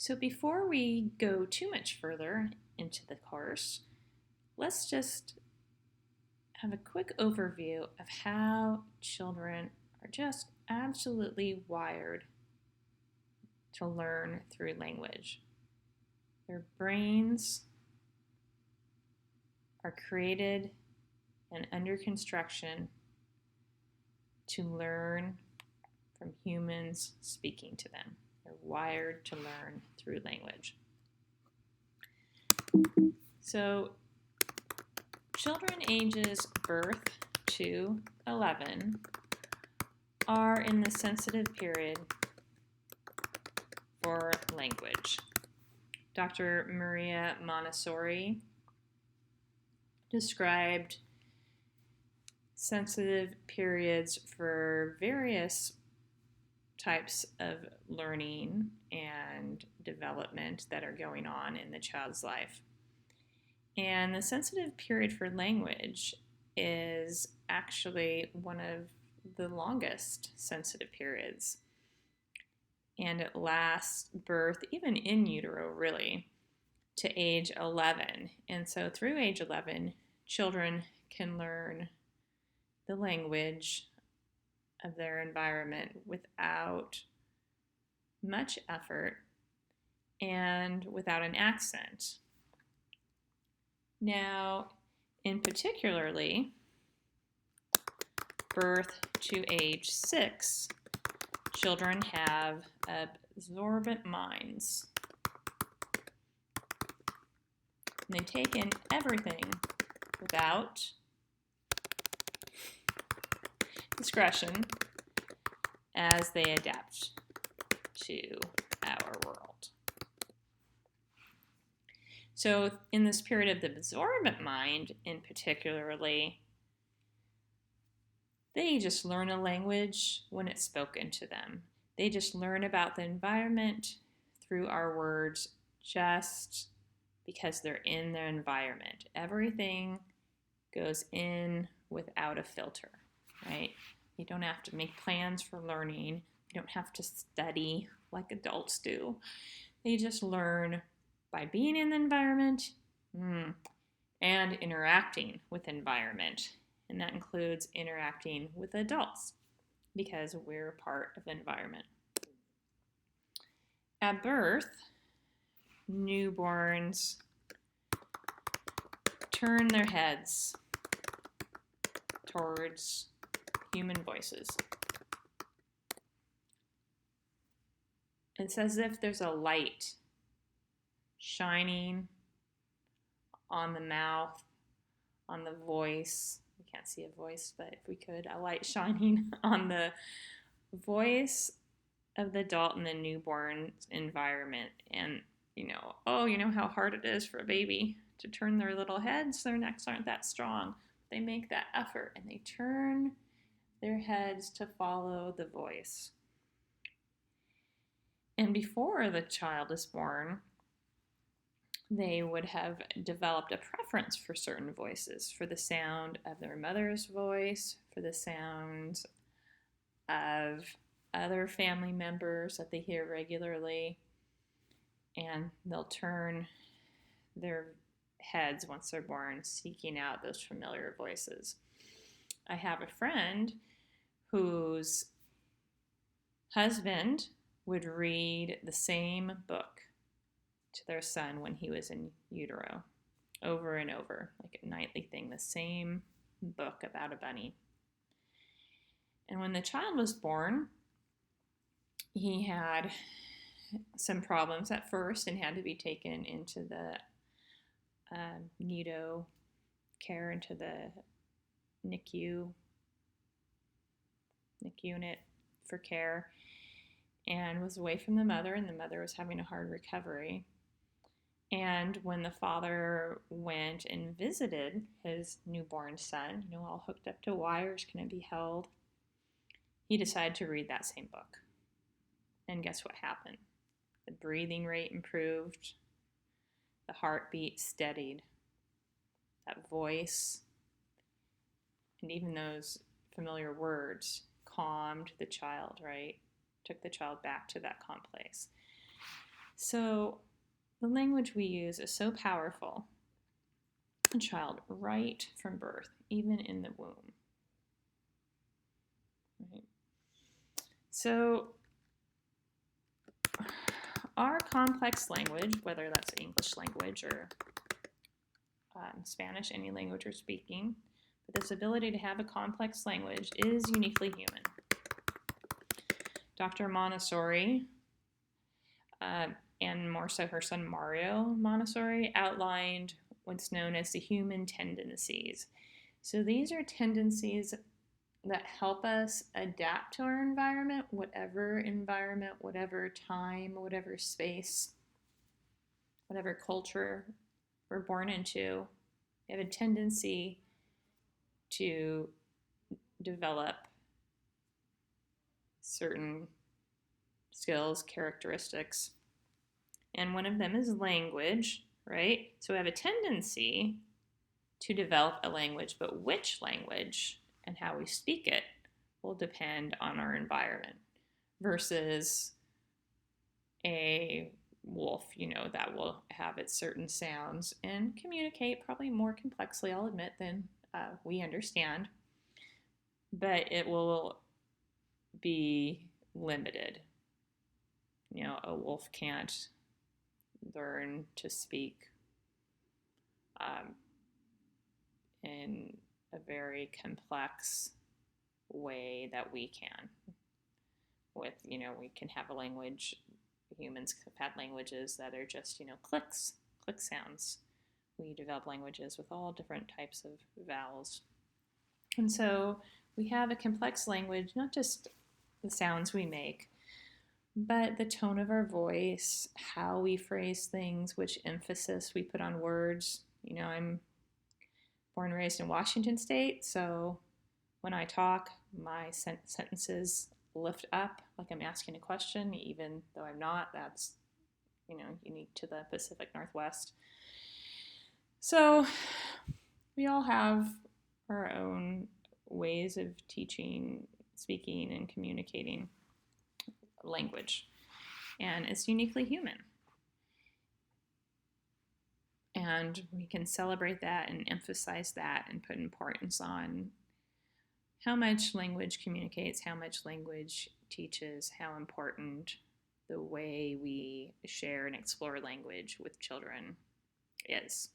So before we go too much further into the course, let's just have a quick overview of how children are just absolutely wired to learn through language. Their brains are created and under construction to learn from humans speaking to them. They're wired to learn through language. So children ages birth to 11 are in the sensitive period for language. Dr. Maria Montessori described sensitive periods for various types of learning and development that are going on in the child's life. And the sensitive period for language is actually one of the longest sensitive periods. And it lasts birth, even in utero, really, to age 11. And so through age 11, children can learn the language of their environment without much effort and without an accent. Now, in particularly, birth to age 6, children have absorbent minds. And they take in everything without discretion as they adapt to our world. So in this period of the absorbent mind in particularly, they just learn a language when it's spoken to them. They just learn about the environment through our words just because they're in their environment. Everything goes in without a filter, right? You don't have to make plans for learning. You don't have to study like adults do. They just learn by being in the environment and interacting with the environment. And that includes interacting with adults because we're part of the environment. At birth, newborns turn their heads towards human voices. It's as if there's a light shining on the mouth, on the voice. We can't see a voice, but if we could, a light shining on the voice of the adult in the newborn environment. And, you know how hard it is for a baby to turn their little heads. Their necks aren't that strong. They make that effort and they turn their heads to follow the voice. And before the child is born, they would have developed a preference for certain voices, for the sound of their mother's voice, for the sound of other family members that they hear regularly, and they'll turn their heads once they're born, seeking out those familiar voices. I have a friend whose husband would read the same book to their son when he was in utero, over and over, like a nightly thing, the same book about a bunny. And when the child was born, he had some problems at first and had to be taken into the neonatal care, into the NICU unit for care, and was away from the mother, and the mother was having a hard recovery. And when the father went and visited his newborn son, all hooked up to wires, can it be held? He decided to read that same book. And guess what happened? The breathing rate improved. The heartbeat steadied. That voice, and even those familiar words, calmed the child, right? Took the child back to that calm place. So the language we use is so powerful. A child right from birth, even in the womb. Right? So our complex language, whether that's English language or Spanish, any language we're speaking, but this ability to have a complex language is uniquely human. Dr. Montessori, and more so her son Mario Montessori, outlined what's known as the human tendencies. So these are tendencies that help us adapt to our environment, whatever time, whatever space, whatever culture we're born into. We have a tendency to develop certain skills, characteristics, and one of them is language, right? So we have a tendency to develop a language, but which language and how we speak it will depend on our environment versus a wolf, that will have its certain sounds and communicate probably more complexly, I'll admit, than we understand, but it will be limited. A wolf can't learn to speak in a very complex way that we can. We can have a language. Humans have had languages that are just, click sounds. We develop languages with all different types of vowels. And so we have a complex language, not just the sounds we make, but the tone of our voice, how we phrase things, which emphasis we put on words. I'm born and raised in Washington State, so when I talk, my sentences lift up like I'm asking a question, even though I'm not. That's, unique to the Pacific Northwest. So we all have our own ways of teaching, speaking, and communicating language, and it's uniquely human. And we can celebrate that and emphasize that and put importance on how much language communicates, how much language teaches, how important the way we share and explore language with children is.